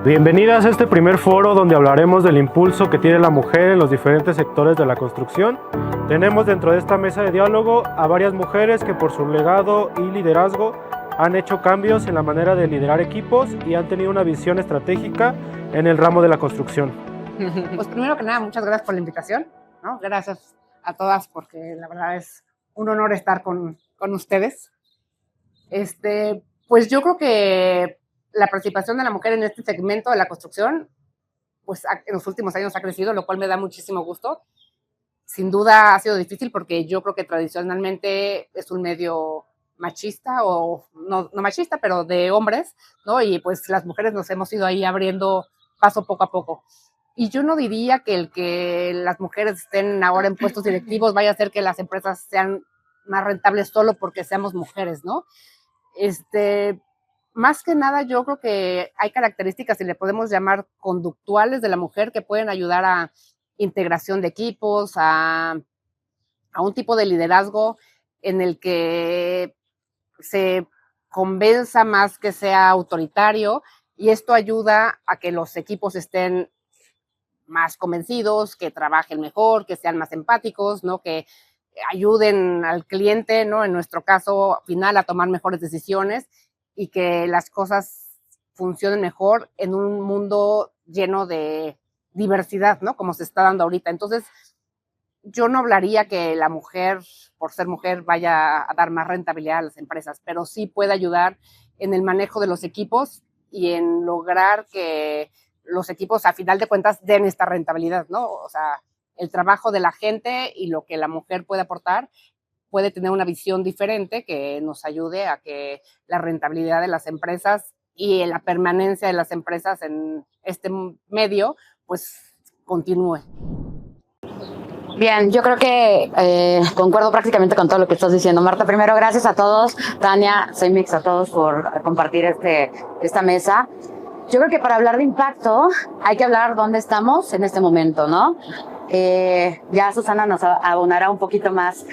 Bienvenidas a este primer foro donde hablaremos del impulso que tiene la mujer en los diferentes sectores de la construcción. Tenemos dentro de esta mesa de diálogo a varias mujeres que por su legado y liderazgo han hecho cambios en la manera de liderar equipos y han tenido una visión estratégica en el ramo de la construcción. Pues primero que nada, muchas gracias por la invitación, ¿no? Gracias a todas porque la verdad es un honor estar con ustedes. Pues yo creo que la participación de la mujer en este segmento de la construcción, pues en los últimos años ha crecido, lo cual me da muchísimo gusto. Sin duda ha sido difícil porque yo creo que tradicionalmente es un medio machista, o no machista, pero de hombres, ¿no? Y pues las mujeres nos hemos ido ahí abriendo paso poco a poco. Y yo no diría que el que las mujeres estén ahora en puestos directivos vaya a hacer que las empresas sean más rentables solo porque seamos mujeres, ¿no? Más que nada, yo creo que hay características, si le podemos llamar conductuales de la mujer, que pueden ayudar a integración de equipos, a un tipo de liderazgo en el que se convenza más que sea autoritario, y esto ayuda a que los equipos estén más convencidos, que trabajen mejor, que sean más empáticos, ¿no? Que ayuden al cliente, ¿no? En nuestro caso final, a tomar mejores decisiones y que las cosas funcionen mejor en un mundo lleno de diversidad, ¿no? Como se está dando ahorita. Entonces, yo no hablaría que la mujer, por ser mujer, vaya a dar más rentabilidad a las empresas, pero sí puede ayudar en el manejo de los equipos y en lograr que los equipos, a final de cuentas, den esta rentabilidad, ¿no? O sea, el trabajo de la gente y lo que la mujer puede aportar puede tener una visión diferente que nos ayude a que la rentabilidad de las empresas y la permanencia de las empresas en este medio, pues, continúe. Bien, yo creo que concuerdo prácticamente con todo lo que estás diciendo, Marta. Primero, gracias a todos, Tania, Cemix, a todos por compartir esta mesa. Yo creo que para hablar de impacto hay que hablar dónde estamos en este momento, ¿no? Ya Susana nos abonará un poquito más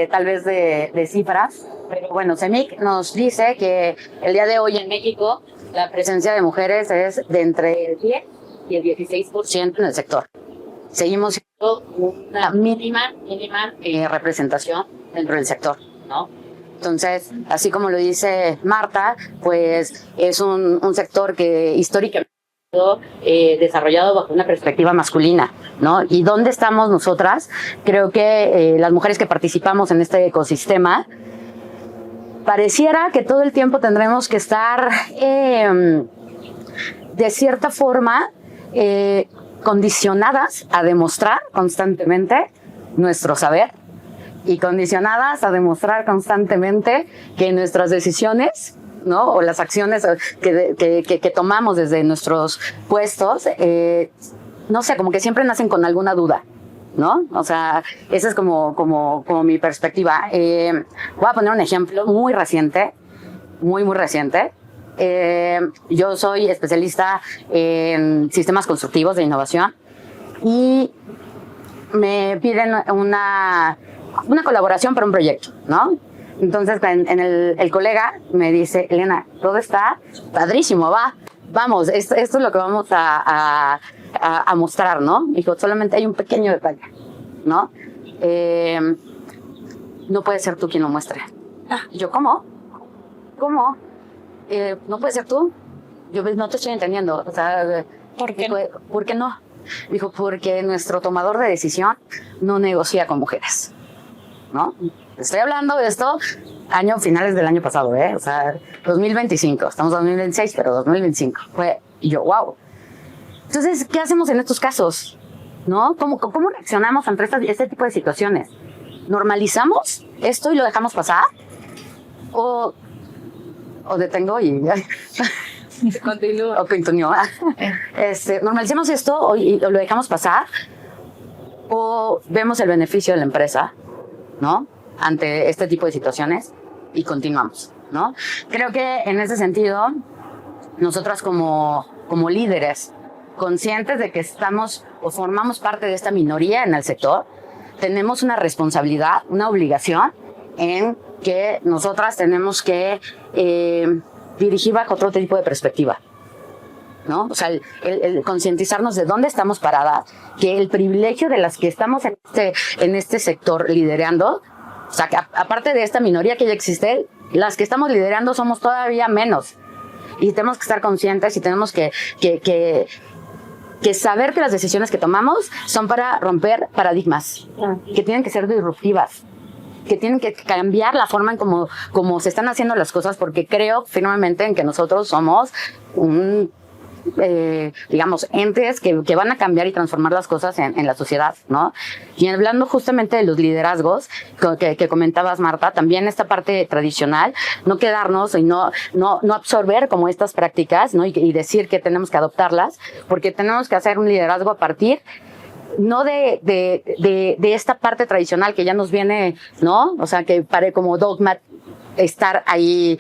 tal vez de cifras, pero bueno, CEMIC nos dice que el día de hoy en México la presencia de mujeres es de entre el 10 y el 16% en el sector. Seguimos siendo una mínima representación dentro del sector, ¿no? Entonces, así como lo dice Marta, pues es un sector que históricamente desarrollado bajo una perspectiva masculina, ¿no? ¿Y dónde estamos nosotras? Creo que las mujeres que participamos en este ecosistema, pareciera que todo el tiempo tendremos que estar de cierta forma condicionadas a demostrar constantemente nuestro saber y condicionadas a demostrar constantemente que nuestras decisiones, ¿no? O las acciones que tomamos desde nuestros puestos, no sé, como que siempre nacen con alguna duda, ¿no? O sea, esa es como mi perspectiva. Voy a poner un ejemplo muy reciente, muy reciente. Yo soy especialista en sistemas constructivos de innovación y me piden una colaboración para un proyecto, ¿no? Entonces el colega me dice, Elena, todo está padrísimo, vamos, esto es lo que vamos a mostrar, ¿no? Dijo, solamente hay un pequeño detalle, ¿no? No puede ser tú quien lo muestre. Y yo, ¿cómo? ¿No puede ser tú? Yo no te estoy entendiendo. O sea, ¿por qué no? Dijo, porque nuestro tomador de decisión no negocia con mujeres, ¿no? Estoy hablando de esto finales del año pasado, o sea, 2025. Estamos en 2026, pero 2025. Y yo, wow. Entonces, ¿qué hacemos en estos casos? ¿No? ¿Cómo reaccionamos ante este tipo de situaciones? ¿Normalizamos esto y lo dejamos pasar? ¿O detengo y Continúa. o continúa? ¿Normalicemos esto y lo dejamos pasar? ¿O vemos el beneficio de la empresa, ¿no? Ante este tipo de situaciones y continuamos, ¿no? Creo que en ese sentido, nosotras como líderes, conscientes de que estamos o formamos parte de esta minoría en el sector, tenemos una responsabilidad, una obligación en que nosotras tenemos que dirigir bajo otro tipo de perspectiva. ¿no? O sea, el concientizarnos de dónde estamos paradas, que el privilegio de las que estamos en este sector liderando, o sea, que aparte de esta minoría que ya existe, las que estamos liderando somos todavía menos. Y tenemos que estar conscientes y tenemos que saber que las decisiones que tomamos son para romper paradigmas, que tienen que ser disruptivas, que tienen que cambiar la forma en cómo se están haciendo las cosas, porque creo firmemente en que nosotros somos digamos, entes que van a cambiar y transformar las cosas en la sociedad, ¿no? Y hablando justamente de los liderazgos que comentabas, Marta, también esta parte tradicional, no quedarnos y no absorber como estas prácticas, ¿no? Y decir que tenemos que adoptarlas, porque tenemos que hacer un liderazgo a partir no de esta parte tradicional que ya nos viene, ¿no? O sea, que pare como dogma estar ahí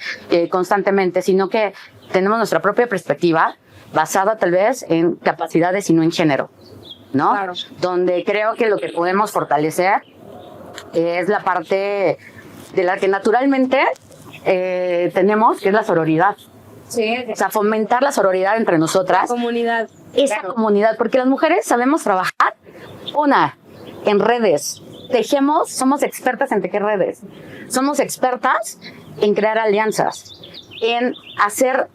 constantemente, sino que tenemos nuestra propia perspectiva basada tal vez en capacidades y no en género, ¿no? Claro. Donde creo que lo que podemos fortalecer es la parte de la que naturalmente tenemos, que es la sororidad. Sí. O sea, fomentar la sororidad entre nosotras. Comunidad. Esa comunidad, porque las mujeres sabemos trabajar, en redes. Tejemos, somos expertas en tejer redes. Somos expertas en crear alianzas, en hacer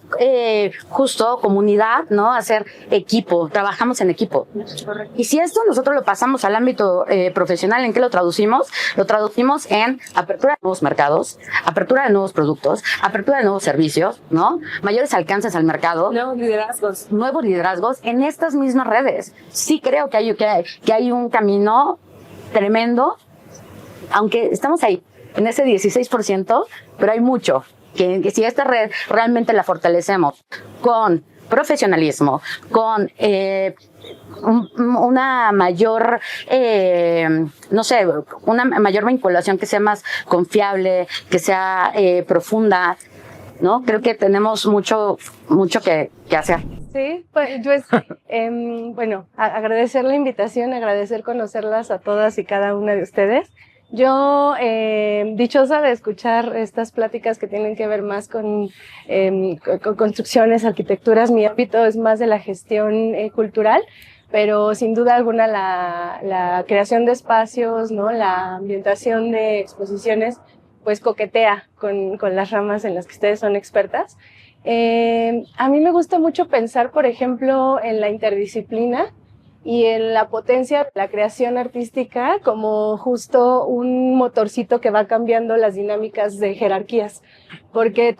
justo comunidad, ¿no? Hacer equipo, trabajamos en equipo. Correcto. Y si esto nosotros lo pasamos al ámbito profesional, ¿en qué lo traducimos? Lo traducimos en apertura de nuevos mercados, apertura de nuevos productos, apertura de nuevos servicios, ¿no? Mayores alcances al mercado. Nuevos liderazgos en estas mismas redes. Sí creo que hay un camino tremendo, aunque estamos ahí, en ese 16%, pero hay mucho. Que si esta red realmente la fortalecemos con profesionalismo, con una mayor, una mayor vinculación que sea más confiable, que sea profunda, ¿no? Creo que tenemos mucho que hacer. Sí, pues bueno, agradecer la invitación, agradecer conocerlas a todas y cada una de ustedes. Yo, dichosa de escuchar estas pláticas que tienen que ver más con construcciones, arquitecturas. Mi ámbito es más de la gestión cultural, pero sin duda alguna la creación de espacios, ¿no? La ambientación de exposiciones, pues coquetea con las ramas en las que ustedes son expertas. A mí me gusta mucho pensar, por ejemplo, en la interdisciplina y en la potencia de la creación artística como justo un motorcito que va cambiando las dinámicas de jerarquías, porque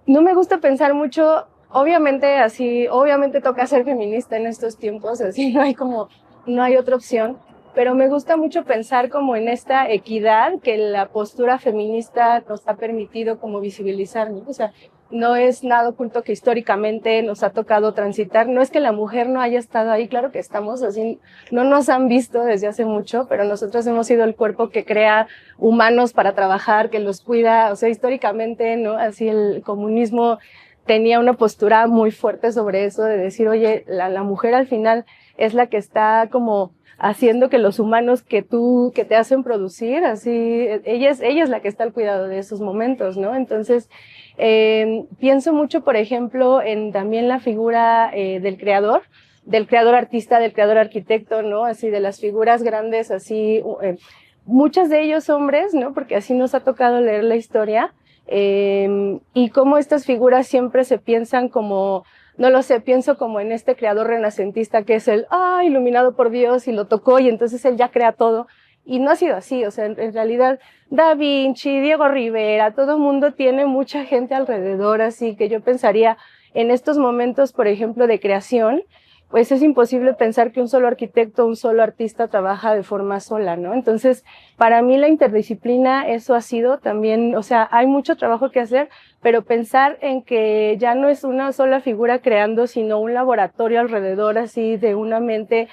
no me gusta pensar mucho, obviamente toca ser feminista en estos tiempos, así no hay otra opción, pero me gusta mucho pensar como en esta equidad que la postura feminista nos ha permitido como visibilizar, ¿no? O sea, no es nada oculto que históricamente nos ha tocado transitar. No es que la mujer no haya estado ahí, claro que estamos así, no nos han visto desde hace mucho, pero nosotros hemos sido el cuerpo que crea humanos para trabajar, que los cuida. O sea, históricamente, ¿no? Así el comunismo tenía una postura muy fuerte sobre eso, de decir, oye, la mujer al final es la que está como haciendo que los humanos que te hacen producir, así, ella es la que está al cuidado de esos momentos, ¿no? Entonces, pienso mucho, por ejemplo, en también la figura del creador artista, del creador arquitecto, ¿no? Así, de las figuras grandes, así, muchas de ellos hombres, ¿no? Porque así nos ha tocado leer la historia, y cómo estas figuras siempre se piensan como, no lo sé, pienso como en este creador renacentista que es iluminado por Dios y lo tocó y entonces él ya crea todo. Y no ha sido así, o sea, en realidad Da Vinci, Diego Rivera, todo el mundo tiene mucha gente alrededor, así que yo pensaría en estos momentos, por ejemplo, de creación, pues es imposible pensar que un solo arquitecto, un solo artista trabaja de forma sola, ¿no? Entonces, para mí la interdisciplina, eso ha sido también, o sea, hay mucho trabajo que hacer, pero pensar en que ya no es una sola figura creando, sino un laboratorio alrededor, así, de una mente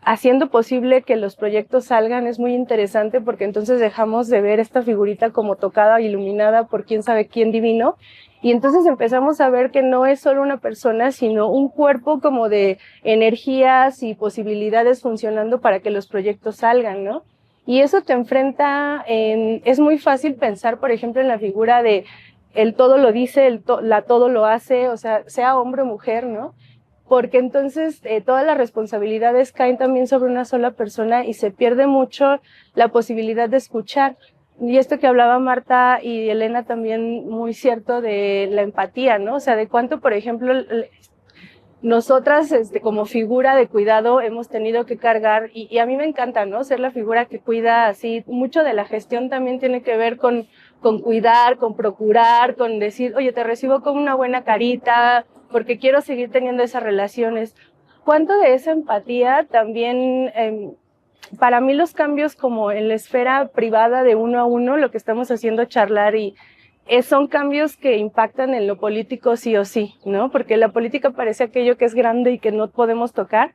haciendo posible que los proyectos salgan, es muy interesante, porque entonces dejamos de ver esta figurita como tocada, iluminada por quién sabe quién divino, y entonces empezamos a ver que no es solo una persona, sino un cuerpo como de energías y posibilidades funcionando para que los proyectos salgan, ¿no? Y eso te enfrenta es muy fácil pensar, por ejemplo, en la figura de el todo lo dice, la todo lo hace, o sea hombre o mujer, ¿no? Porque entonces todas las responsabilidades caen también sobre una sola persona y se pierde mucho la posibilidad de escuchar. Y esto que hablaba Marta y Elena también muy cierto de la empatía, ¿no? O sea, de cuánto, por ejemplo, nosotras como figura de cuidado hemos tenido que cargar, y a mí me encanta, ¿no? Ser la figura que cuida así. Mucho de la gestión también tiene que ver con cuidar, con procurar, con decir, oye, te recibo con una buena carita, porque quiero seguir teniendo esas relaciones. ¿Cuánto de esa empatía también, para mí los cambios como en la esfera privada de uno a uno, lo que estamos haciendo charlar son cambios que impactan en lo político sí o sí, ¿no? Porque la política parece aquello que es grande y que no podemos tocar,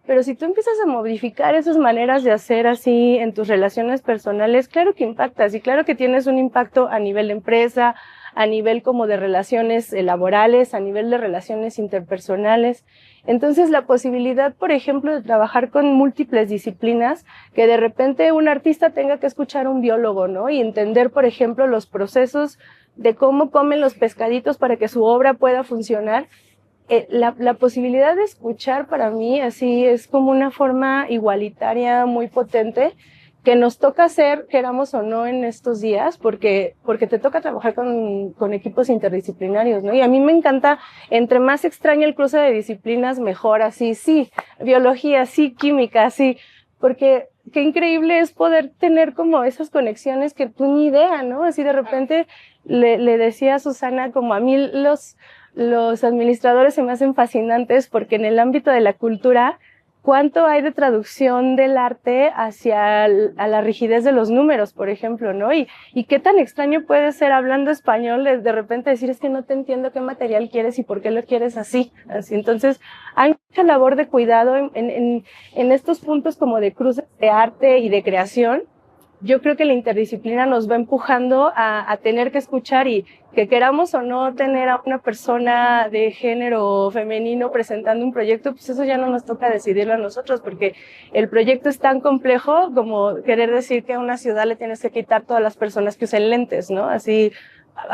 pero si tú empiezas a modificar esas maneras de hacer así en tus relaciones personales, claro que impactas y claro que tienes un impacto a nivel de empresa, a nivel como de relaciones laborales, a nivel de relaciones interpersonales. Entonces la posibilidad, por ejemplo, de trabajar con múltiples disciplinas, que de repente un artista tenga que escuchar a un biólogo, ¿no? Y entender, por ejemplo, los procesos de cómo comen los pescaditos para que su obra pueda funcionar. La posibilidad de escuchar para mí así es como una forma igualitaria muy potente que nos toca hacer, queramos o no, en estos días, porque te toca trabajar con equipos interdisciplinarios, ¿no? Y a mí me encanta, entre más extraño el cruce de disciplinas, mejor, así, sí, biología, sí, química, sí, porque qué increíble es poder tener como esas conexiones que tú ni idea, ¿no? Así de repente le decía a Susana, como a mí los administradores se me hacen fascinantes porque en el ámbito de la cultura, ¿cuánto hay de traducción del arte hacia a la rigidez de los números, por ejemplo, ¿no? Y qué tan extraño puede ser hablando español de repente decir, es que no te entiendo qué material quieres y por qué lo quieres así. Entonces, hay mucha labor de cuidado en estos puntos como de cruces de arte y de creación. Yo creo que la interdisciplina nos va empujando a tener que escuchar y que queramos o no tener a una persona de género femenino presentando un proyecto, pues eso ya no nos toca decidirlo a nosotros, porque el proyecto es tan complejo como querer decir que a una ciudad le tienes que quitar todas las personas que usen lentes, ¿no? Así,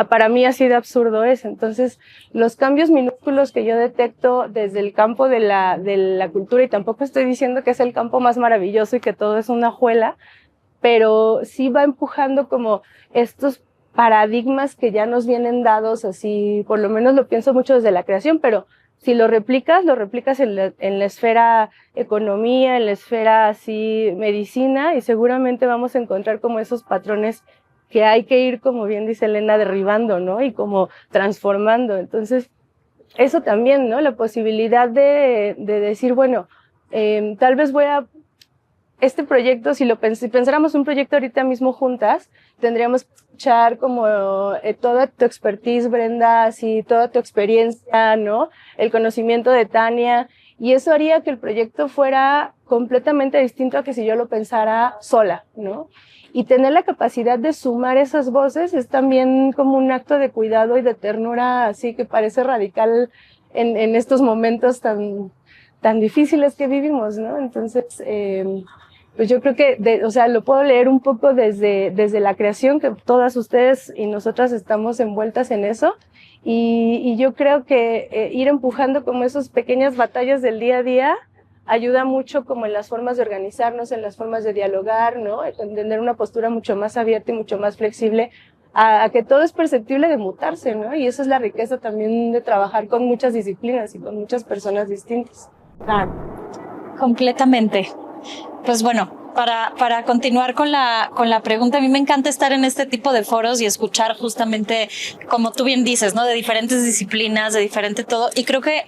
para mí así de absurdo es. Entonces, los cambios minúsculos que yo detecto desde el campo de la cultura, y tampoco estoy diciendo que es el campo más maravilloso y que todo es una hojuela, pero sí va empujando como estos paradigmas que ya nos vienen dados, así, por lo menos lo pienso mucho desde la creación, pero si lo replicas en la esfera economía, en la esfera así medicina, y seguramente vamos a encontrar como esos patrones que hay que ir, como bien dice Elena, derribando, ¿no? Y como transformando. Entonces, eso también, ¿no? La posibilidad de decir, bueno, tal vez este proyecto, si pensáramos un proyecto ahorita mismo juntas, tendríamos que escuchar como toda tu expertise, Brenda, así, toda tu experiencia, ¿no? El conocimiento de Tania, y eso haría que el proyecto fuera completamente distinto a que si yo lo pensara sola, ¿no? Y tener la capacidad de sumar esas voces es también como un acto de cuidado y de ternura, así que parece radical en estos momentos tan difíciles que vivimos, ¿no? Entonces, pues yo creo que, lo puedo leer un poco desde la creación, que todas ustedes y nosotras estamos envueltas en eso, y yo creo que ir empujando como esas pequeñas batallas del día a día ayuda mucho como en las formas de organizarnos, en las formas de dialogar, ¿no? Tener una postura mucho más abierta y mucho más flexible a que todo es perceptible de mutarse, ¿no? Y esa es la riqueza también de trabajar con muchas disciplinas y con muchas personas distintas. Claro, completamente. Pues bueno, para continuar con la pregunta, a mí me encanta estar en este tipo de foros y escuchar justamente, como tú bien dices, ¿no? De diferentes disciplinas, de diferente todo. Y creo que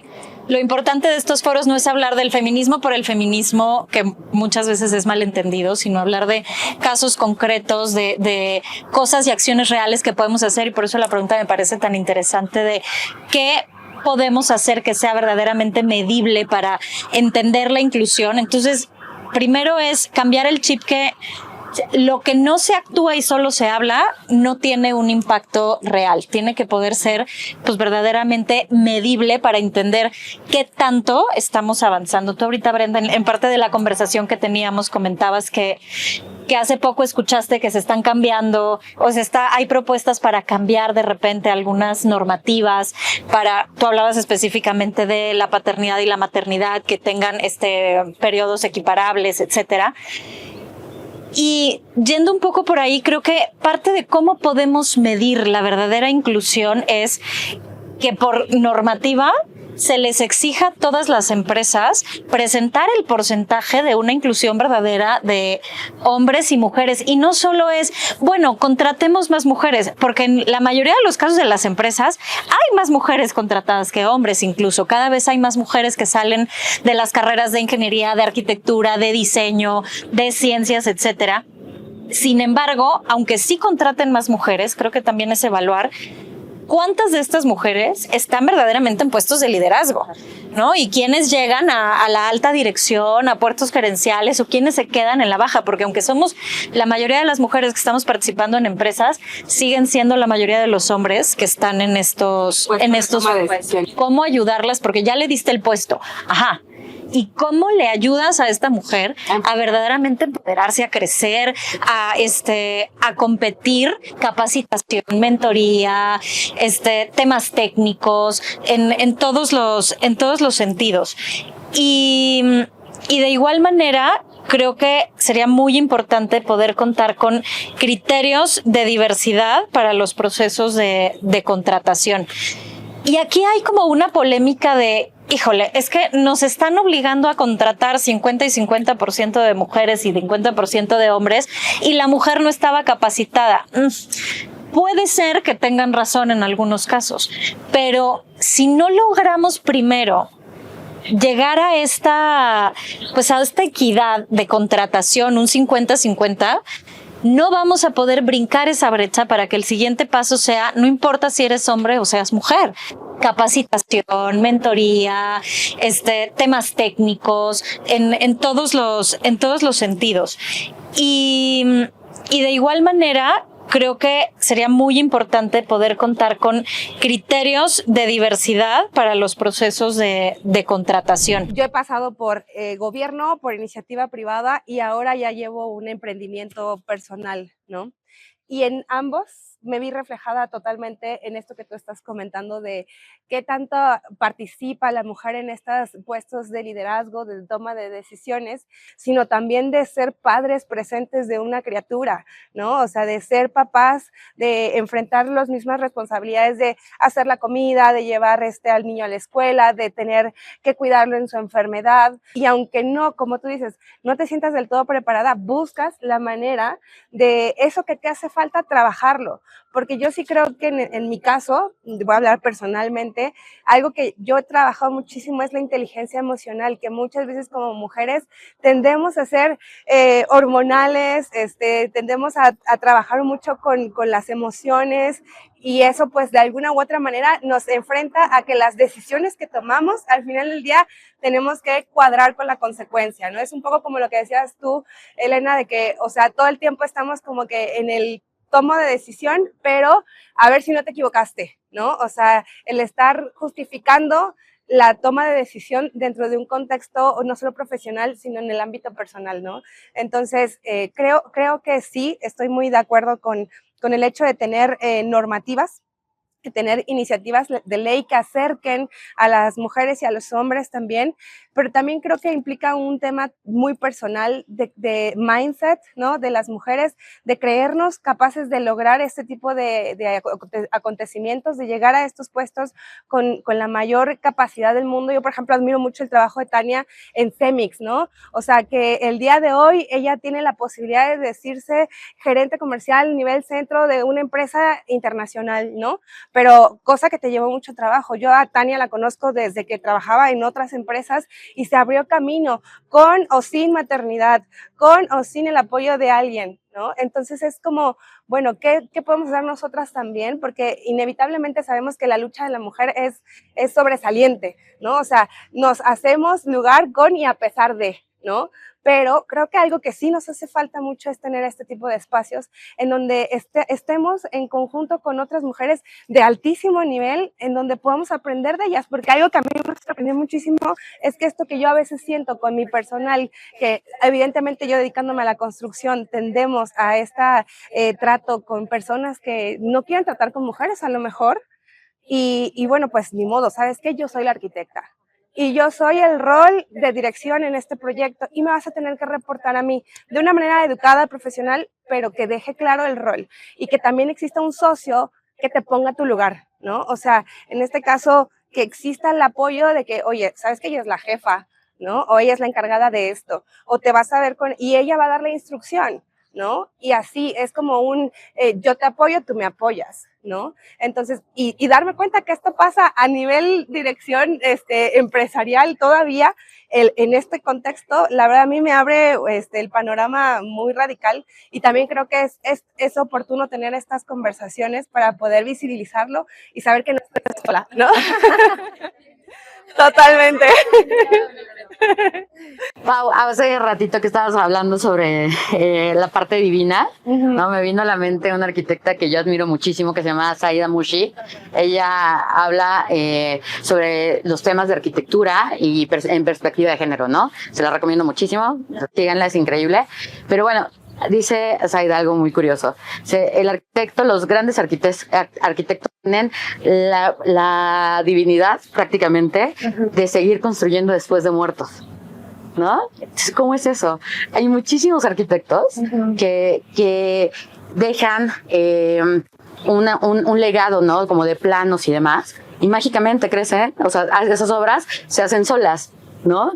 lo importante de estos foros no es hablar del feminismo por el feminismo, que muchas veces es malentendido, sino hablar de casos concretos, de cosas y acciones reales que podemos hacer. Y por eso la pregunta me parece tan interesante de qué podemos hacer que sea verdaderamente medible para entender la inclusión. Entonces, primero es cambiar el chip que lo que no se actúa y solo se habla no tiene un impacto real. Tiene que poder ser pues verdaderamente medible para entender qué tanto estamos avanzando. Tú ahorita, Brenda, en parte de la conversación que teníamos, comentabas que hace poco escuchaste que se están cambiando, hay propuestas para cambiar de repente algunas normativas, tú hablabas específicamente de la paternidad y la maternidad, que tengan periodos equiparables, etcétera. Y yendo un poco por ahí, creo que parte de cómo podemos medir la verdadera inclusión es que por normativa se les exija a todas las empresas presentar el porcentaje de una inclusión verdadera de hombres y mujeres. Y no solo es, bueno, contratemos más mujeres, porque en la mayoría de los casos de las empresas hay más mujeres contratadas que hombres incluso. Cada vez hay más mujeres que salen de las carreras de ingeniería, de arquitectura, de diseño, de ciencias, etcétera. Sin embargo, aunque sí contraten más mujeres, creo que también es evaluar ¿cuántas de estas mujeres están verdaderamente en puestos de liderazgo? ¿No? Y quiénes llegan a la alta dirección, a puestos gerenciales, o quiénes se quedan en la baja, porque aunque somos la mayoría de las mujeres que estamos participando en empresas, siguen siendo la mayoría de los hombres que están en estos ¿cómo ayudarlas? Porque ya le diste el puesto. Ajá. ¿Y cómo le ayudas a esta mujer a verdaderamente empoderarse, a crecer, a competir? Capacitación, mentoría, temas técnicos, en todos los sentidos. Y de igual manera, creo que sería muy importante poder contar con criterios de diversidad para los procesos de contratación. Y aquí hay como una polémica de, híjole, es que nos están obligando a contratar 50 y 50% de mujeres y 50% de hombres y la mujer no estaba capacitada. Puede ser que tengan razón en algunos casos, pero si no logramos primero llegar a esta equidad de contratación, un 50-50, no vamos a poder brincar esa brecha para que el siguiente paso sea, no importa si eres hombre o seas mujer, capacitación, mentoría, temas técnicos, en todos los sentidos. Y de igual manera, creo que sería muy importante poder contar con criterios de diversidad para los procesos de contratación. Yo he pasado por gobierno, por iniciativa privada y ahora ya llevo un emprendimiento personal, ¿no? Y en ambos me vi reflejada totalmente en esto que tú estás comentando de qué tanto participa la mujer en estos puestos de liderazgo, de toma de decisiones, sino también de ser padres presentes de una criatura, ¿no? O sea, de ser papás, de enfrentar las mismas responsabilidades de hacer la comida, de llevar al niño a la escuela, de tener que cuidarlo en su enfermedad. Y aunque no, como tú dices, no te sientas del todo preparada, buscas la manera de eso que te hace falta trabajarlo. Porque yo sí creo que en mi caso, voy a hablar personalmente, algo que yo he trabajado muchísimo es la inteligencia emocional, que muchas veces como mujeres tendemos a ser hormonales, tendemos a trabajar mucho con las emociones y eso pues de alguna u otra manera nos enfrenta a que las decisiones que tomamos al final del día tenemos que cuadrar con la consecuencia, ¿no? Es un poco como lo que decías tú, Elena, de que, o sea, todo el tiempo estamos como que en el tomo de decisión, pero a ver si no te equivocaste, ¿no? O sea, el estar justificando la toma de decisión dentro de un contexto no solo profesional, sino en el ámbito personal, ¿no? Entonces, creo que sí, estoy muy de acuerdo con el hecho de tener normativas, de tener iniciativas de ley que acerquen a las mujeres y a los hombres también, pero también creo que implica un tema muy personal de mindset, ¿no? De las mujeres, de creernos capaces de lograr este tipo de acontecimientos, de llegar a estos puestos con la mayor capacidad del mundo. Yo, por ejemplo, admiro mucho el trabajo de Tania en Cemix, ¿no? O sea, que el día de hoy ella tiene la posibilidad de decirse gerente comercial nivel centro de una empresa internacional, ¿no? Pero cosa que te llevó mucho trabajo. Yo a Tania la conozco desde que trabajaba en otras empresas y se abrió camino con o sin maternidad, con o sin el apoyo de alguien, ¿no? Entonces es como, bueno, ¿qué podemos hacer nosotras también? Porque inevitablemente sabemos que la lucha de la mujer es sobresaliente, ¿no? O sea, nos hacemos lugar con y a pesar de, ¿no? Pero creo que algo que sí nos hace falta mucho es tener este tipo de espacios en donde estemos en conjunto con otras mujeres de altísimo nivel, en donde podamos aprender de ellas, porque algo que a mí me sorprendió muchísimo es que esto que yo a veces siento con mi personal, que evidentemente yo dedicándome a la construcción, tendemos a trato con personas que no quieren tratar con mujeres a lo mejor, y bueno, pues ni modo, ¿sabes qué? Yo soy la arquitecta. Y yo soy el rol de dirección en este proyecto y me vas a tener que reportar a mí de una manera educada, profesional, pero que deje claro el rol y que también exista un socio que te ponga a tu lugar, ¿no? O sea, en este caso, que exista el apoyo de que, oye, ¿sabes que ella es la jefa, ¿no? O ella es la encargada de esto, o te vas a ver y ella va a dar la instrucción, ¿no? Y así es como yo te apoyo, tú me apoyas, ¿no? Entonces, y darme cuenta que esto pasa a nivel dirección empresarial todavía, en este contexto, la verdad a mí me abre el panorama muy radical, y también creo que es oportuno tener estas conversaciones para poder visibilizarlo y saber que no estoy sola, ¿no? Totalmente. Pau, hace ratito que estabas hablando sobre la parte divina, ¿no? Me vino a la mente una arquitecta que yo admiro muchísimo que se llama Saida Mushi. Ella habla sobre los temas de arquitectura y en perspectiva de género, ¿no? Se la recomiendo muchísimo, síganla, es increíble. Pero bueno, dice Saida algo muy curioso. Los grandes arquitectos tienen la divinidad prácticamente de seguir construyendo después de muertos, ¿no? Entonces, ¿cómo es eso? Hay muchísimos arquitectos que dejan un legado, ¿no? Como de planos y demás, y mágicamente crecen, o sea, esas obras se hacen solas, ¿no?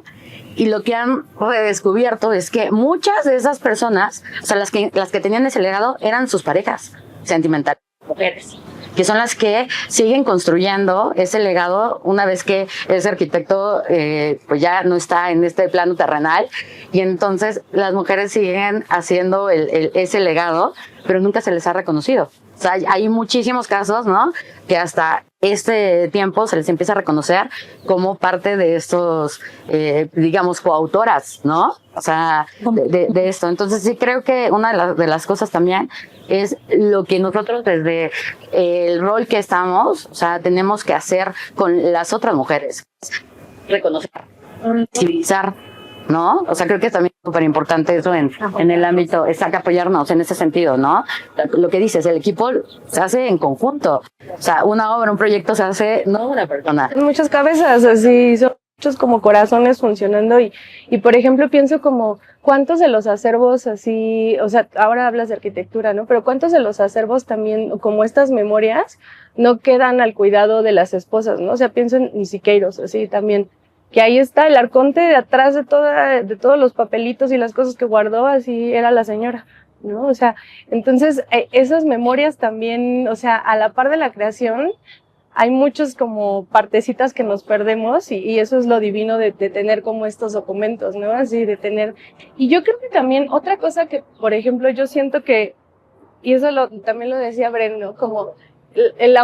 Y lo que han redescubierto es que muchas de esas personas, o sea, las que tenían ese legado eran sus parejas sentimentales, mujeres, que son las que siguen construyendo ese legado una vez que ese arquitecto pues ya no está en este plano terrenal, y entonces las mujeres siguen haciendo ese legado, pero nunca se les ha reconocido. O sea, hay muchísimos casos, ¿no? Que hasta este tiempo se les empieza a reconocer como parte de estos, digamos, coautoras, ¿no? O sea, de esto. Entonces sí creo que una de las cosas también es lo que nosotros desde el rol que estamos, o sea, tenemos que hacer con las otras mujeres. Reconocer, civilizar, ¿no? O sea, creo que es también súper importante eso en el ámbito, es que apoyarnos en ese sentido, ¿no? Lo que dices, el equipo se hace en conjunto. O sea, una obra, un proyecto se hace, no una persona. Muchas cabezas, así, son muchos como corazones funcionando, y por ejemplo, pienso como, ¿cuántos de los acervos así, o sea, ahora hablas de arquitectura, ¿no? Pero ¿cuántos de los acervos también, como estas memorias, no quedan al cuidado de las esposas, ¿no? O sea, pienso en Siqueiros, así también, que ahí está el arconte de atrás de todos los papelitos y las cosas que guardó, así era la señora, ¿no? O sea, entonces esas memorias también, o sea, a la par de la creación, hay muchos como partecitas que nos perdemos, y eso es lo divino de tener como estos documentos, ¿no? Así de tener. Y yo creo que también otra cosa que, por ejemplo, yo siento que, y eso también lo decía Bren, ¿no? Como la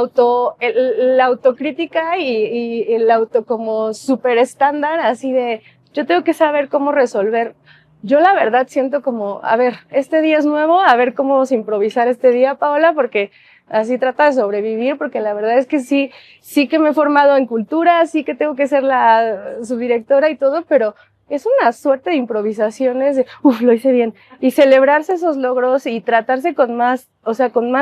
autocrítica y el auto como súper estándar, así de, yo tengo que saber cómo resolver. Yo la verdad siento como, a ver, este día es nuevo, a ver cómo vamos a improvisar este día, Paola, porque así trata de sobrevivir, porque la verdad es que sí que me he formado en cultura, sí que tengo que ser la subdirectora y todo, pero es una suerte de improvisaciones de, lo hice bien, y celebrarse esos logros y tratarse con más, o sea, con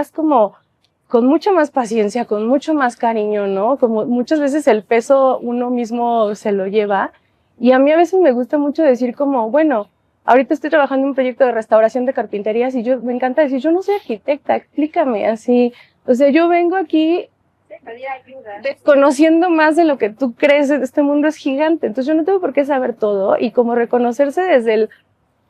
mucha más paciencia, con mucho más cariño, ¿no? Como muchas veces el peso uno mismo se lo lleva, y a mí a veces me gusta mucho decir como, bueno, ahorita estoy trabajando en un proyecto de restauración de carpinterías, y me encanta decir, yo no soy arquitecta, explícame, así, o sea, yo vengo aquí conociendo más de lo que tú crees, este mundo es gigante, entonces yo no tengo por qué saber todo, y como reconocerse desde el,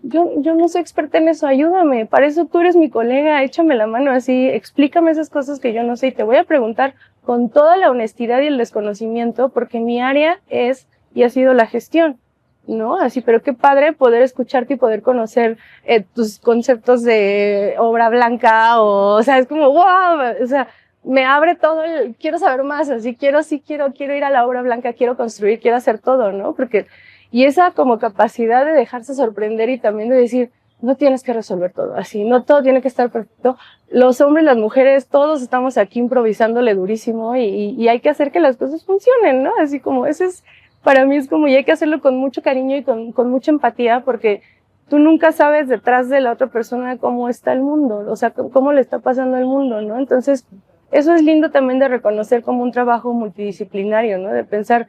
yo no soy experta en eso, ayúdame, para eso tú eres mi colega, échame la mano, así, explícame esas cosas que yo no sé, y te voy a preguntar con toda la honestidad y el desconocimiento, porque mi área es y ha sido la gestión, ¿no? Así, pero qué padre poder escucharte y poder conocer tus conceptos de obra blanca, o sea, es como, wow, o sea, me abre todo quiero saber más, así, quiero ir a la obra blanca, quiero construir, quiero hacer todo, ¿no? Porque, Y esa como capacidad de dejarse sorprender y también de decir, no tienes que resolver todo así, no todo tiene que estar perfecto. Los hombres, las mujeres, todos estamos aquí improvisándole durísimo y hay que hacer que las cosas funcionen, ¿no? Así como ese es, para mí es como, y hay que hacerlo con mucho cariño y con mucha empatía, porque tú nunca sabes detrás de la otra persona cómo está el mundo, o sea, cómo le está pasando el mundo, ¿no? Entonces, eso es lindo también de reconocer como un trabajo multidisciplinario, ¿no? De pensar,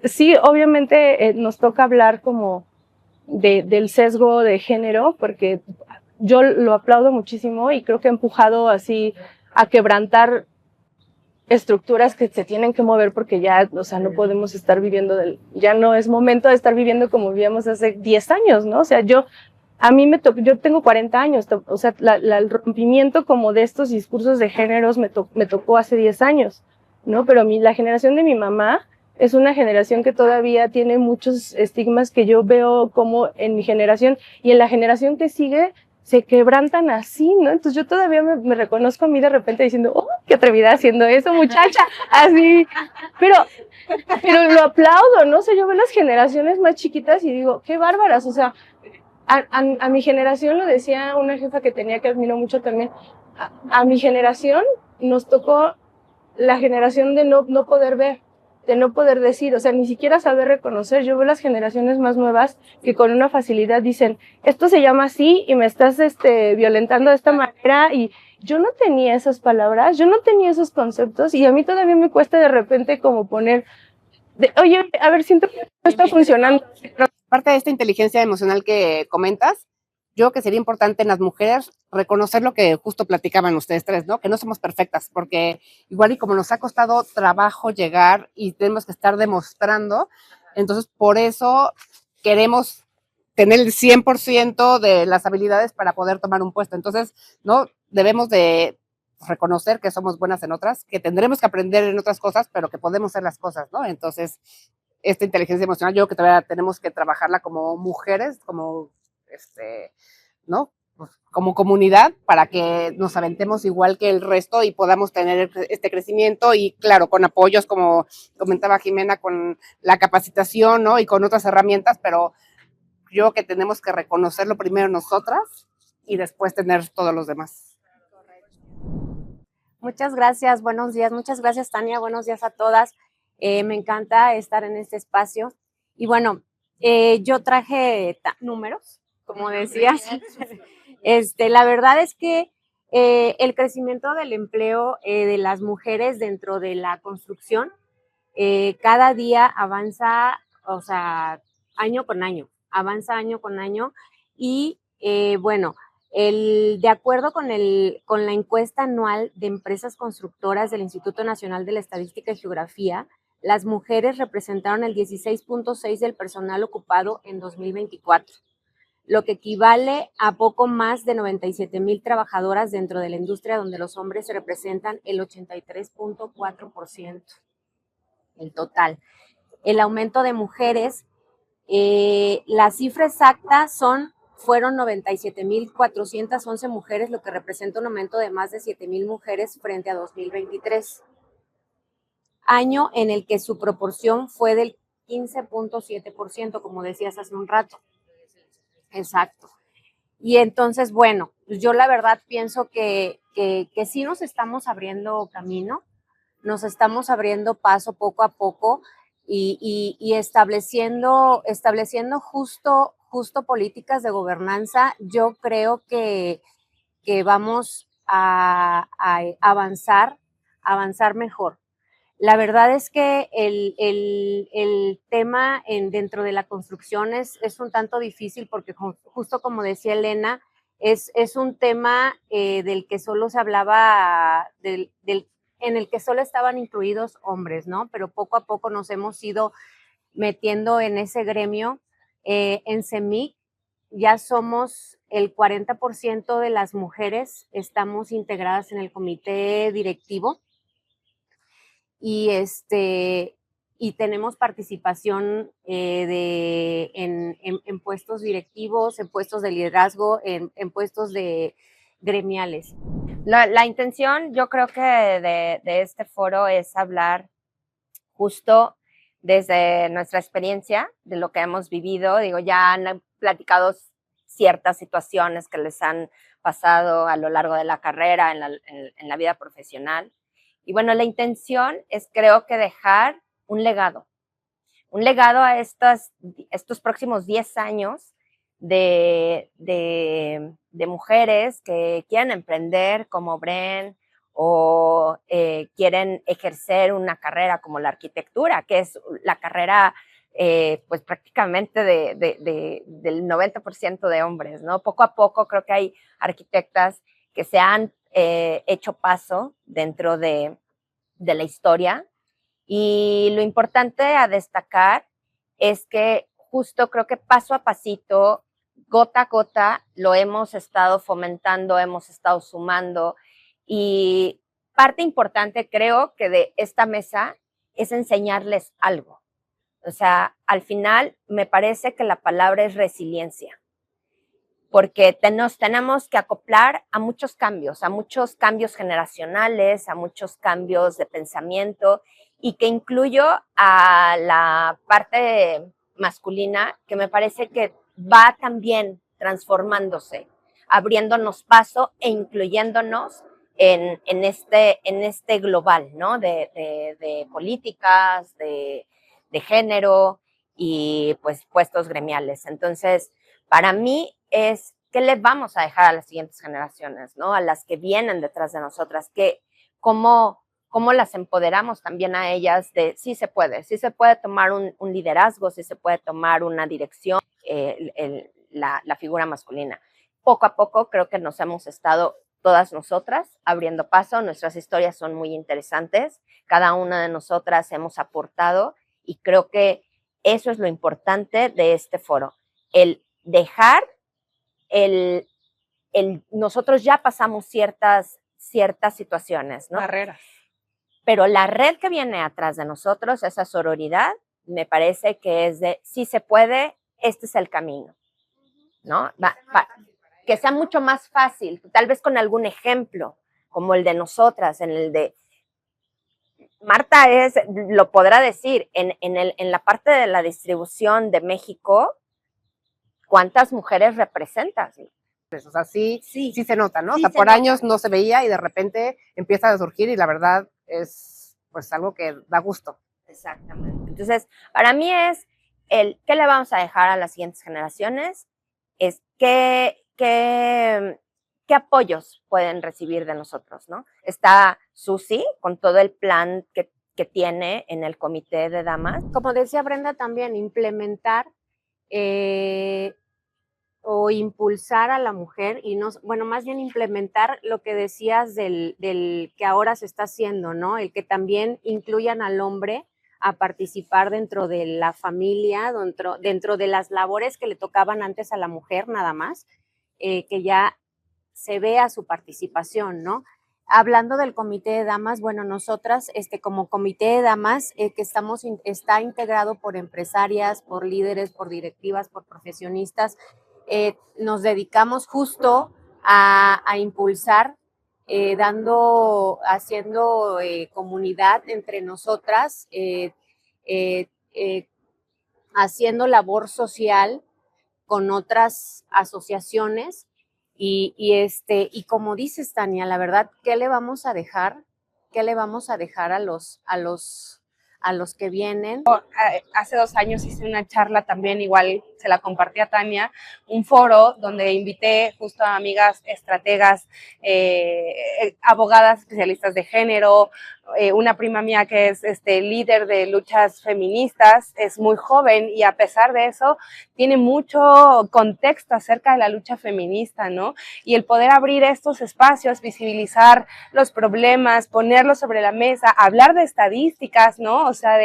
sí, obviamente nos toca hablar como del sesgo de género, porque yo lo aplaudo muchísimo y creo que ha empujado así a quebrantar estructuras que se tienen que mover porque ya, o sea, no podemos estar viviendo ya no es momento de estar viviendo como vivíamos hace 10 años, ¿no? O sea, a mí yo tengo 40 años, o sea, el rompimiento como de estos discursos de géneros me tocó hace 10 años, ¿no? Pero la generación de mi mamá es una generación que todavía tiene muchos estigmas que yo veo como en mi generación y en la generación que sigue se quebrantan así, ¿no? Entonces yo todavía me reconozco a mí de repente diciendo, oh, qué atrevida haciendo eso, muchacha, así, pero lo aplaudo, ¿no? O sea, yo veo las generaciones más chiquitas y digo, qué bárbaras, o sea, a mi generación, lo decía una jefa que tenía que admiro mucho también, a mi generación nos tocó la generación de no poder ver, de no poder decir, o sea, ni siquiera saber reconocer. Yo veo las generaciones más nuevas que con una facilidad dicen, esto se llama así y me estás violentando de esta manera, y yo no tenía esas palabras, yo no tenía esos conceptos, y a mí todavía me cuesta de repente como poner, oye, a ver, siento que no está funcionando. Parte de esta inteligencia emocional que comentas, yo creo que sería importante en las mujeres reconocer lo que justo platicaban ustedes tres, ¿no? Que no somos perfectas, porque igual y como nos ha costado trabajo llegar y tenemos que estar demostrando, entonces por eso queremos tener el 100% de las habilidades para poder tomar un puesto. Entonces, ¿no? Debemos de reconocer que somos buenas en otras, que tendremos que aprender en otras cosas, pero que podemos hacer las cosas, ¿no? Entonces, esta inteligencia emocional, yo creo que todavía tenemos que trabajarla como mujeres, como, ¿no? Pues, como comunidad, para que nos aventemos igual que el resto y podamos tener este crecimiento y, claro, con apoyos, como comentaba Jimena, con la capacitación, ¿no? Y con otras herramientas, pero yo creo que tenemos que reconocerlo primero nosotras y después tener todos los demás. Muchas gracias, buenos días, muchas gracias Tania, buenos días a todas. Me encanta estar en este espacio. Y bueno, yo traje números, como decías. La verdad es que el crecimiento del empleo de las mujeres dentro de la construcción cada día avanza, o sea, año con año, avanza año con año. Y bueno, de acuerdo con la encuesta anual de empresas constructoras del Instituto Nacional de la Estadística y Geografía, las mujeres representaron el 16.6% del personal ocupado en 2024, lo que equivale a poco más de 97,000 trabajadoras dentro de la industria, donde los hombres representan el 83.4%, el total. El aumento de mujeres, la cifra exacta fueron 97,411 mujeres, lo que representa un aumento de más de 7,000 mujeres frente a 2023, año en el que su proporción fue del 15.7%, como decías hace un rato. Exacto. Y entonces, bueno, yo la verdad pienso que sí nos estamos abriendo camino, nos estamos abriendo paso poco a poco y estableciendo justo políticas de gobernanza. Yo creo que vamos a avanzar mejor. La verdad es que el tema dentro de la construcción es un tanto difícil porque justo como decía Elena, es un tema del que solo se hablaba, en el que solo estaban incluidos hombres, ¿no? Pero poco a poco nos hemos ido metiendo en ese gremio. En CEMIC ya somos el 40% de las mujeres, estamos integradas en el comité directivo. Y tenemos participación en puestos directivos, en puestos de liderazgo, en puestos gremiales. La intención, yo creo que de este foro es hablar justo desde nuestra experiencia, de lo que hemos vivido. Digo, ya han platicado ciertas situaciones que les han pasado a lo largo de la carrera, en la vida profesional. Y bueno, la intención es, creo que, dejar un legado a estos próximos 10 años de mujeres que quieren emprender como Bren, o quieren ejercer una carrera como la arquitectura, que es la carrera pues prácticamente del 90% de hombres, ¿no? Poco a poco creo que hay arquitectas que se han hecho paso dentro de la historia, y lo importante a destacar es que justo creo que paso a pasito, gota a gota, lo hemos estado fomentando, hemos estado sumando, y parte importante creo que de esta mesa es enseñarles algo. O sea, al final me parece que la palabra es resiliencia, porque nos tenemos que acoplar a muchos cambios generacionales, a muchos cambios de pensamiento, y que incluyo a la parte masculina, que me parece que va también transformándose, abriéndonos paso e incluyéndonos en este global, ¿no? De políticas, de género y pues puestos gremiales. Entonces, para mí es, ¿qué le vamos a dejar a las siguientes generaciones, ¿no? A las que vienen detrás de nosotras, cómo las empoderamos también a ellas de sí se puede tomar un liderazgo, sí se puede tomar una dirección, la figura masculina. Poco a poco creo que nos hemos estado todas nosotras abriendo paso, nuestras historias son muy interesantes, cada una de nosotras hemos aportado, y creo que eso es lo importante de este foro, el dejar nosotros ya pasamos ciertas situaciones, ¿no? Barreras. Pero la red que viene atrás de nosotros, esa sororidad, me parece que es de sí se puede, este es el camino, ¿no? Que sea mucho más fácil, tal vez con algún ejemplo, como el de nosotras, en el de Marta lo podrá decir, en la parte de la distribución de México, ¿cuántas mujeres representas? O sea, sí se nota, ¿no? O sea, por años no se veía y de repente empieza a surgir, y la verdad es pues algo que da gusto. Exactamente. Entonces, para mí es ¿qué le vamos a dejar a las siguientes generaciones? Es qué apoyos pueden recibir de nosotros, ¿no? Está Susi con todo el plan que tiene en el comité de damas. Como decía Brenda también, implementar o impulsar a la mujer, y no, bueno, más bien implementar lo que decías del que ahora se está haciendo, ¿no? El que también incluyan al hombre a participar dentro de la familia, dentro de las labores que le tocaban antes a la mujer nada más, que ya se vea su participación, ¿no? Hablando del comité de damas, bueno, nosotras como comité de damas que está integrado por empresarias, por líderes, por directivas, por profesionistas, nos dedicamos justo a impulsar, haciendo comunidad entre nosotras, haciendo labor social con otras asociaciones, y como dices, Tania, la verdad, ¿qué le vamos a dejar? ¿Qué le vamos a dejar a los que vienen? Hace 2 años hice una charla también, igual se la compartí a Tania, un foro donde invité justo a amigas estrategas, abogadas especialistas de género, una prima mía que es líder de luchas feministas, es muy joven y a pesar de eso tiene mucho contexto acerca de la lucha feminista, ¿no? Y el poder abrir estos espacios, visibilizar los problemas, ponerlos sobre la mesa, hablar de estadísticas, ¿no? O sea,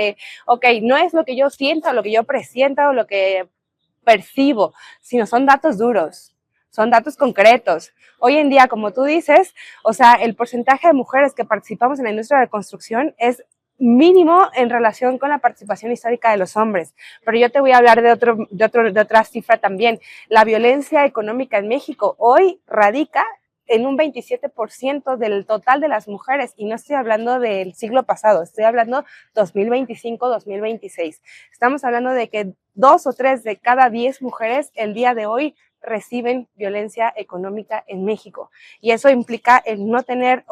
ok, no es lo que yo siento, lo que yo presiento, o lo que percibo, sino son datos duros, son datos concretos. Hoy en día, como tú dices, o sea, el porcentaje de mujeres que participamos en la industria de la construcción es mínimo en relación con la participación histórica de los hombres. Pero yo te voy a hablar de otra cifra también. La violencia económica en México hoy radica en un 27% del total de las mujeres, y no estoy hablando del siglo pasado, estoy hablando 2025-2026. Estamos hablando de que 2 o 3 de cada 10 mujeres el día de hoy reciben violencia económica en México, y eso implica el no tener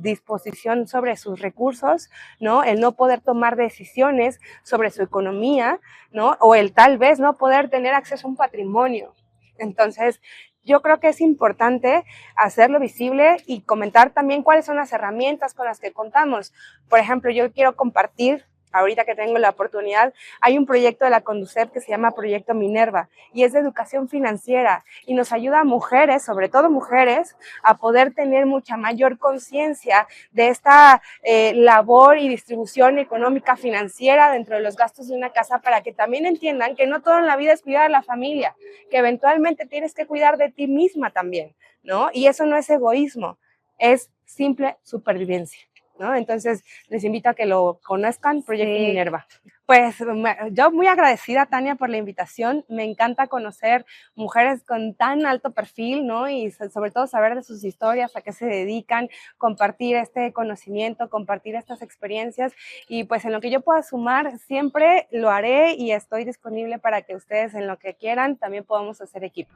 disposición sobre sus recursos, ¿no? El no poder tomar decisiones sobre su economía, ¿no? O el tal vez no poder tener acceso a un patrimonio. Entonces, yo creo que es importante hacerlo visible y comentar también cuáles son las herramientas con las que contamos. Por ejemplo, yo quiero compartir, ahorita que tengo la oportunidad, hay un proyecto de la Conducef que se llama Proyecto Minerva, y es de educación financiera, y nos ayuda a mujeres, sobre todo mujeres, a poder tener mucha mayor conciencia de esta labor y distribución económica financiera dentro de los gastos de una casa, para que también entiendan que no todo en la vida es cuidar a la familia, que eventualmente tienes que cuidar de ti misma también, ¿no? Y eso no es egoísmo, es simple supervivencia, ¿no? Entonces, les invito a que lo conozcan, Proyecto Minerva. Pues yo muy agradecida, Tania, por la invitación. Me encanta conocer mujeres con tan alto perfil, ¿no? Y sobre todo saber de sus historias, a qué se dedican, compartir este conocimiento, compartir estas experiencias. Y pues en lo que yo pueda sumar, siempre lo haré, y estoy disponible para que ustedes, en lo que quieran, también podamos hacer equipo.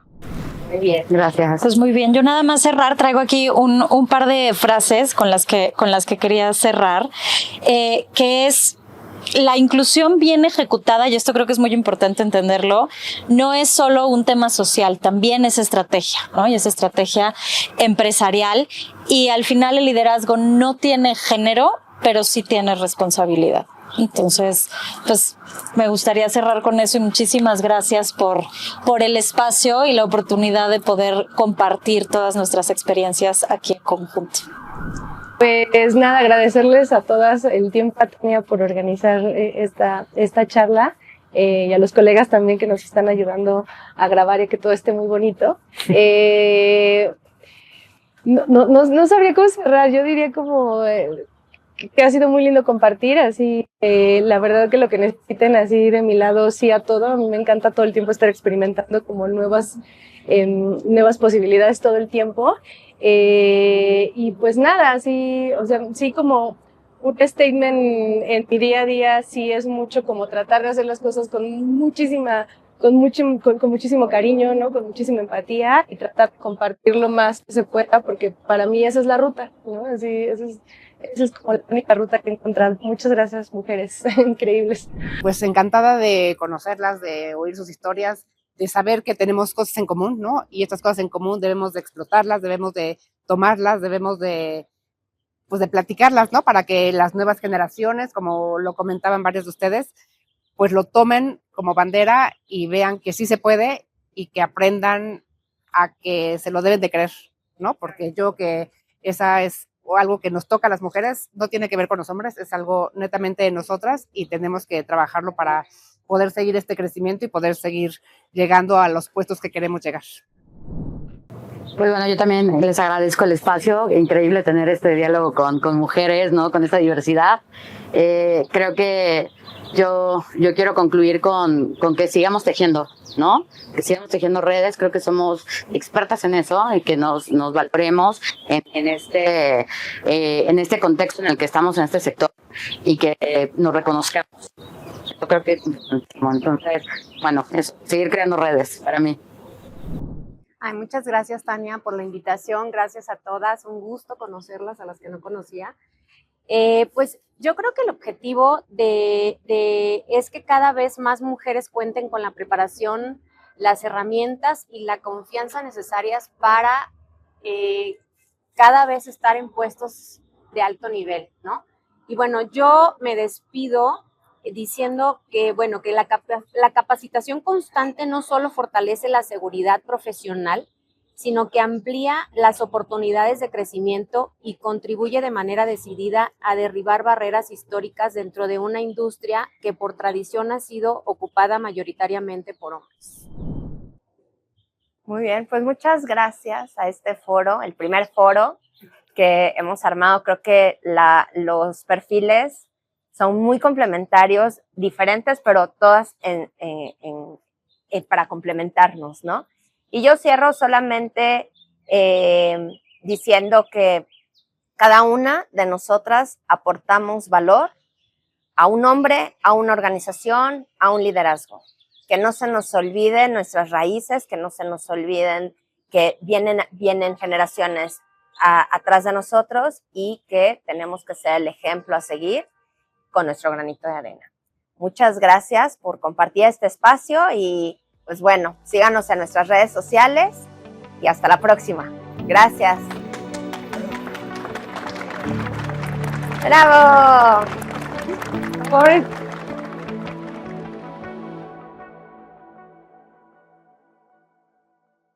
Muy bien, gracias. Pues muy bien, yo nada más cerrar, traigo aquí un par de frases con las que quería cerrar, que es: la inclusión bien ejecutada, y esto creo que es muy importante entenderlo, no es solo un tema social, también es estrategia, ¿no? Y es estrategia empresarial, y al final el liderazgo no tiene género, pero sí tiene responsabilidad. Entonces, pues me gustaría cerrar con eso, y muchísimas gracias por el espacio y la oportunidad de poder compartir todas nuestras experiencias aquí en conjunto. Pues nada, agradecerles a todas el tiempo, a Tania, por organizar esta charla, y a los colegas también que nos están ayudando a grabar y que todo esté muy bonito. No sabría cómo cerrar, yo diría como que ha sido muy lindo compartir, así, la verdad que lo que necesiten, así de mi lado, sí a todo. A mí me encanta todo el tiempo estar experimentando como nuevas posibilidades todo el tiempo, y pues nada, así, o sea, sí, como un statement en mi día a día, sí es mucho como tratar de hacer las cosas con muchísimo cariño, ¿no? Con muchísima empatía, y tratar de compartir lo más que se pueda, porque para mí esa es la ruta, ¿no? Así, esa es como la única ruta que he encontrado. Muchas gracias, mujeres increíbles. Pues encantada de conocerlas, de oír sus historias, de saber que tenemos cosas en común, ¿no? Y estas cosas en común debemos de explotarlas, debemos de tomarlas, debemos de, pues de platicarlas, ¿no? Para que las nuevas generaciones, como lo comentaban varios de ustedes, pues lo tomen como bandera y vean que sí se puede, y que aprendan a que se lo deben de creer, ¿no? Porque yo que esa es algo que nos toca a las mujeres, no tiene que ver con los hombres, es algo netamente de nosotras, y tenemos que trabajarlo para poder seguir este crecimiento y poder seguir llegando a los puestos que queremos llegar. Pues bueno, yo también les agradezco el espacio, increíble tener este diálogo con mujeres, ¿no? Con esta diversidad. Creo que yo quiero concluir con que sigamos tejiendo, ¿no? Que sigamos tejiendo redes. Creo que somos expertas en eso, y que nos valoremos en este contexto en el que estamos, en este sector, y que nos reconozcamos. Yo creo que entonces, bueno, es seguir creando redes para mí. Ay, muchas gracias, Tania, por la invitación. Gracias a todas. Un gusto conocerlas, a las que no conocía. Pues yo creo que el objetivo es que cada vez más mujeres cuenten con la preparación, las herramientas y la confianza necesarias para cada vez estar en puestos de alto nivel, ¿no? Y bueno, yo me despido diciendo que, bueno, que la capacitación constante no solo fortalece la seguridad profesional, sino que amplía las oportunidades de crecimiento y contribuye de manera decidida a derribar barreras históricas dentro de una industria que por tradición ha sido ocupada mayoritariamente por hombres. Muy bien, pues muchas gracias a este foro, el primer foro que hemos armado. Creo que los perfiles son muy complementarios, diferentes, pero todas para complementarnos, ¿no? Y yo cierro solamente diciendo que cada una de nosotras aportamos valor a un hombre, a una organización, a un liderazgo. Que no se nos olviden nuestras raíces, que no se nos olviden que vienen generaciones atrás de nosotros y que tenemos que ser el ejemplo a seguir con nuestro granito de arena. Muchas gracias por compartir este espacio y pues bueno, síganos en nuestras redes sociales y hasta la próxima. Gracias. ¡Bravo! Por